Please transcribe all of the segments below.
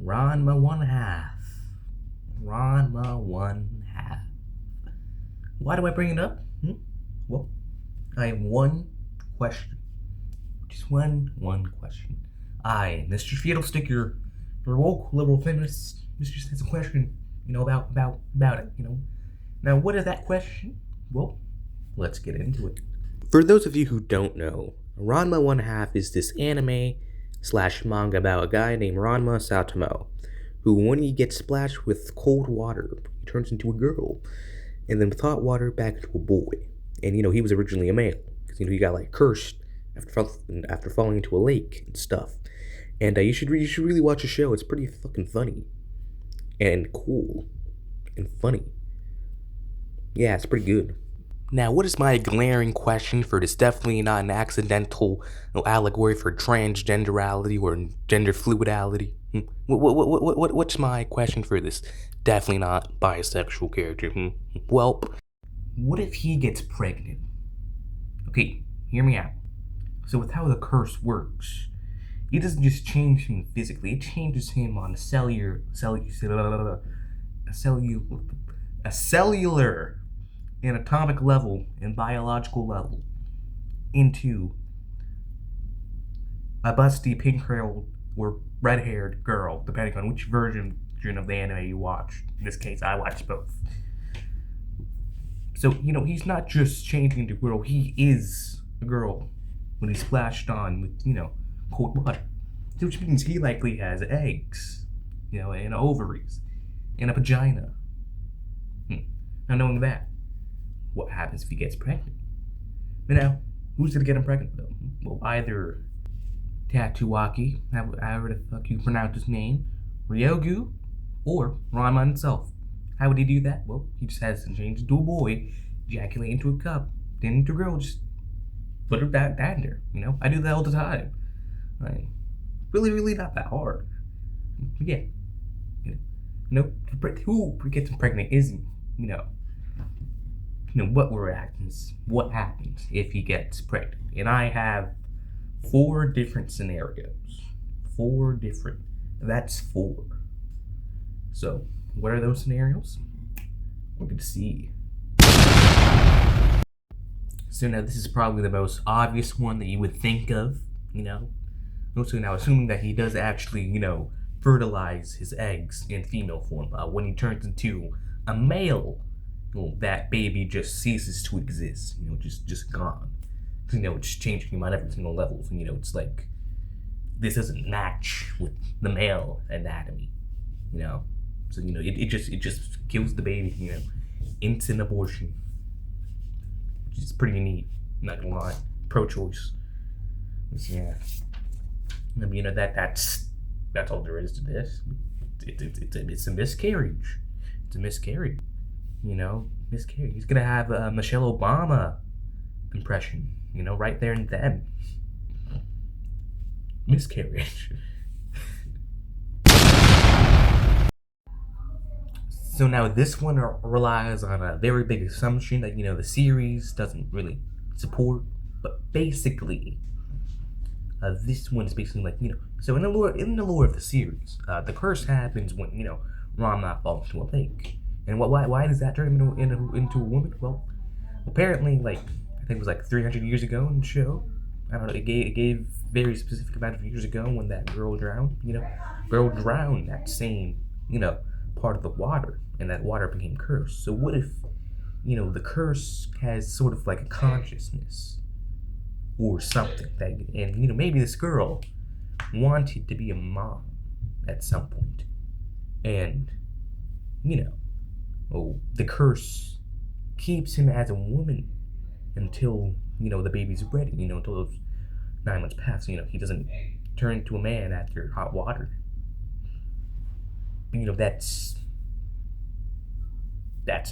Ranma 1/2. Ranma 1/2. Why do I bring it up? Well, I have one question. Just one question. I, Mr.Feedlestick, your woke liberal feminist, Mr. has a question, about it, Now, what is that question? Well, let's get into it. For those of you who don't know, Ranma 1/2 is this anime/manga about a guy named Ranma Saotome, who, when he gets splashed with cold water, he turns into a girl, and then with hot water back into a boy. And he was originally a male, because he got cursed after falling into a lake and stuff. And you should really watch the show. It's pretty fucking funny, and cool, and funny. Yeah, it's pretty good. Now, what is my glaring question for this? Definitely not an accidental allegory for transgenderality or gender fluidality. What's my question for this? Definitely not bisexual character. Well, what if he gets pregnant? Okay, hear me out. So with how the curse works, it doesn't just change him physically; it changes him on a cellular and atomic level and biological level into a busty pink-haired or red-haired girl, depending on which version of the anime you watch. In this case, I watched both. So, he's not just changing into a girl, he is a girl when he's splashed on with, cold water. Which means he likely has eggs, and ovaries, and a vagina. Now, knowing that, what happens if he gets pregnant? Now, who's gonna get him pregnant, though? Well, either Tatuaki, however the fuck you pronounce his name, Ryogu, or Ranma himself. How would he do that? Well, he just has to change into a boy, ejaculate into a cup, then into a girl, just put her back down there, I do that all the time. Like, really not that hard. Yeah. Who gets him pregnant isn't, what happens if he gets pregnant. And I have 4 different scenarios. 4 different. That's 4. So, what are those scenarios? We're going to see. So now this is probably the most obvious one that you would think of, So now, assuming that he does actually, fertilize his eggs in female form, when he turns into a male, that baby just ceases to exist, just gone. It's changing him on every single level. It's like, this doesn't match with the male anatomy, So, it just kills the baby, instant abortion. Which is pretty neat, not gonna lie. Pro-choice. Yeah. That's all there is to this. It's a miscarriage. It's a miscarriage. Miscarriage. He's gonna have a Michelle Obama impression, right there and then. Miscarriage. So now this one relies on a very big assumption that, the series doesn't really support, but basically, this one is basically like, so in the lore of the series, the curse happens when, Ranma falls into a lake. And why does that turn him into a woman? Well, apparently, I think it was 300 years ago in the show. I don't know, it gave very specific amount of years ago when that girl drowned, girl drowned that same, part of the water, and that water became cursed. So what if, the curse has sort of like a consciousness or something and maybe this girl wanted to be a mom at some point, and the curse keeps him as a woman until the baby's ready, until those 9 months pass. He doesn't turn into a man after hot water. That's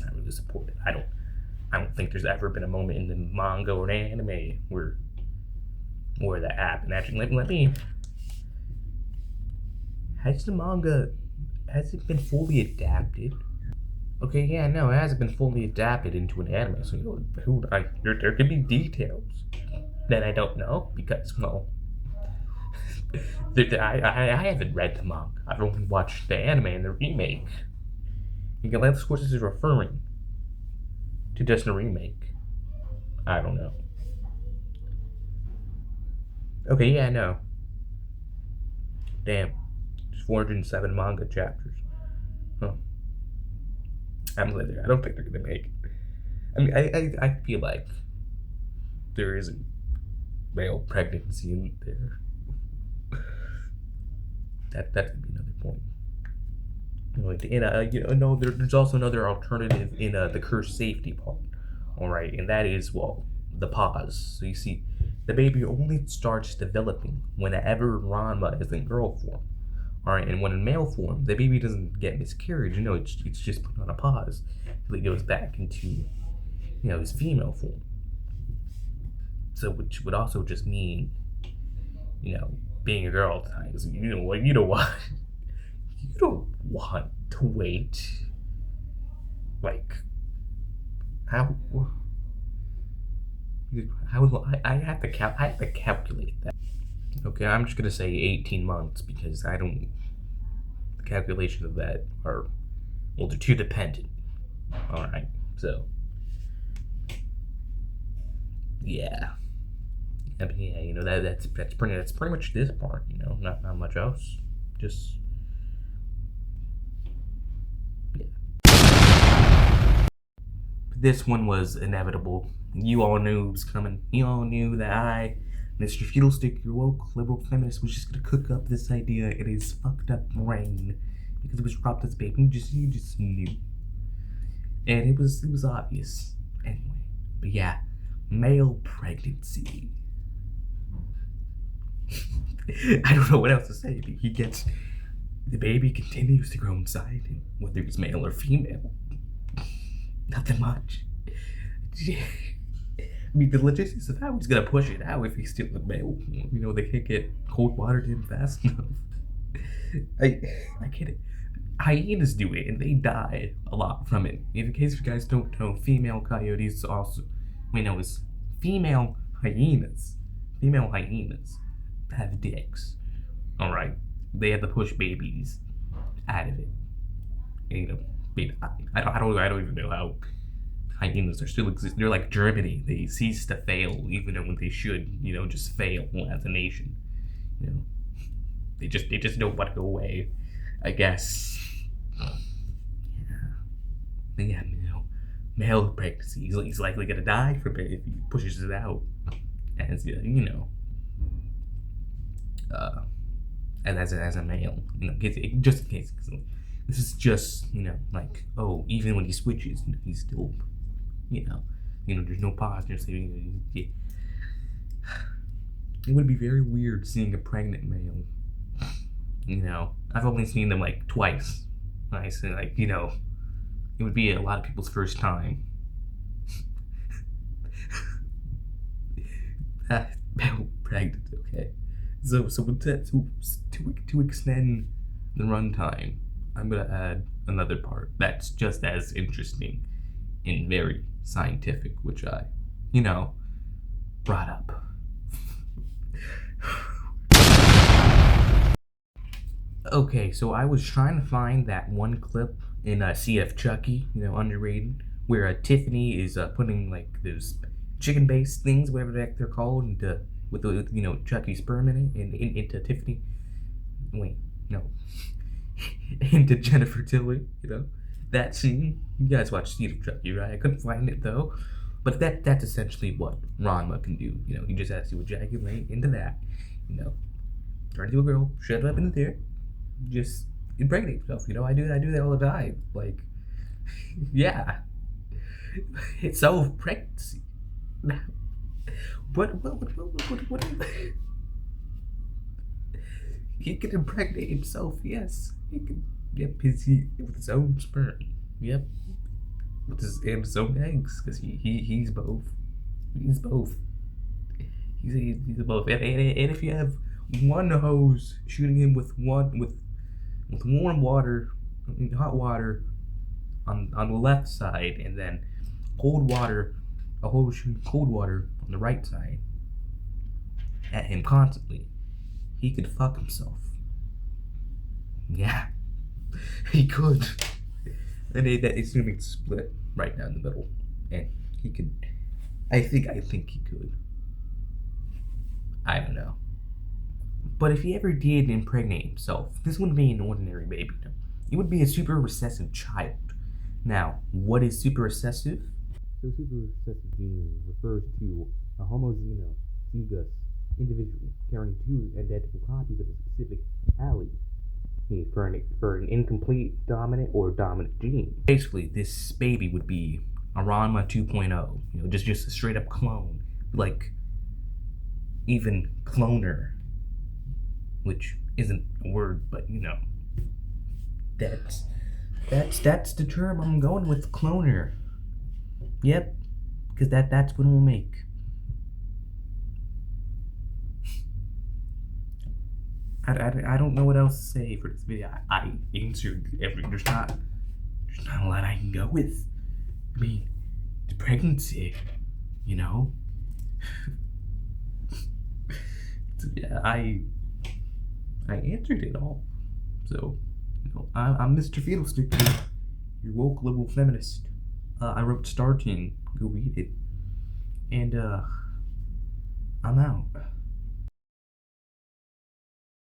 not really supported. I don't think there's ever been a moment in the manga or anime where that happened. Actually, let me. Has it been fully adapted? Okay, yeah, no, it hasn't been fully adapted into an anime. So there could be details that I don't know because, well, I haven't read the manga. I've only watched the anime and the remake. Unless, of course, this is referring to just a remake. I don't know. Okay, yeah, I know. Damn. There's 407 manga chapters. Huh. I don't think they're gonna make it. I mean, I feel like there is a male pregnancy in there. That could be another point. No, there's also another alternative in the curse safety part. All right, and that is, well, the pause. So you see, the baby only starts developing whenever Ranma is in girl form. All right, and when in male form, the baby doesn't get miscarriage. It's just put on a pause until it goes back into his female form. So which would also just mean, being a girl at times. You don't want to wait. Like, how I have to calculate that. Okay, I'm just gonna say 18 months because the calculations of that are, well, they're too dependent. All right, so yeah. I mean, yeah, that's pretty much this part. Not much else. Just yeah. This one was inevitable. You all knew it was coming. You all knew that I, Mr.Feedlestick, your woke liberal feminist, was just gonna cook up this idea in his fucked up brain because it was dropped as baby. You just knew, and it was obvious anyway. But yeah, male pregnancy. I don't know what else to say. The baby continues to grow inside, whether it's male or female. Nothing much. I mean, the logistics of how he's gonna push it out if he's still a male. They can't get cold water to him fast enough. I get it. Hyenas do it, and they die a lot from it. In case you guys don't know, female coyotes also, it's female hyenas. Female hyenas have dicks. All right, they have to push babies out of it. And, I don't even know how hyenas are still exist. They're like Germany. They cease to fail, even when they should, just fail as a nation. They just don't want to go away, I guess. Yeah. But yeah, male pregnancy. He's likely gonna die from it if he pushes it out, as and as a male, just in case. This is just, even when he switches, he's still, there's no pause. It would be very weird seeing a pregnant male. I've only seen them like twice. I say, it would be a lot of people's first time. Male pregnant, okay. So to extend the runtime, I'm gonna add another part that's just as interesting and very scientific, which I, brought up. Okay, so I was trying to find that one clip in CF Chucky, underrated, where Tiffany is putting like those chicken-based things, whatever the heck they're called, into with Chucky's sperm in it, and into Tiffany. Wait, no, into Jennifer Tilly. That scene. You guys watch CF Chucky, right? I couldn't find it though, but that's essentially what Ranma can do. He just has to ejaculate into that. Turn into a girl, shut it up into there, just impregnate yourself. I do that all the time. Like, yeah, it's so pregnancy. What? He can impregnate himself. Yes, he can get busy with his own sperm. Yep, with his own eggs, because he's both. He's both. He's both. And if you have one hose shooting him with warm water, hot water on the left side, and then a hose shooting cold water on the right side at him constantly, he could fuck himself. Yeah, he could. And it's gonna be split right down the middle, and he could. I think he could. I don't know. But if he ever did impregnate himself, this wouldn't be an ordinary baby. It would be a super recessive child. Now, what is super recessive? So super recessive gene refers to a homozygous individual carrying two identical copies of a specific allele for an incomplete dominant or dominant gene. Basically, this baby would be a Ranma 2.0. Just a straight up clone. Like, even cloner. Which isn't a word, but that's the term I'm going with, cloner. Yep, because that's what we'll make. I don't know what else to say for this video. I answered there's not a lot I can go with. I mean, the pregnancy, Yeah, I answered it all. So, I'm Mr.Feedlestick, your woke liberal feminist. I wrote Star King. Go read it. And I'm out.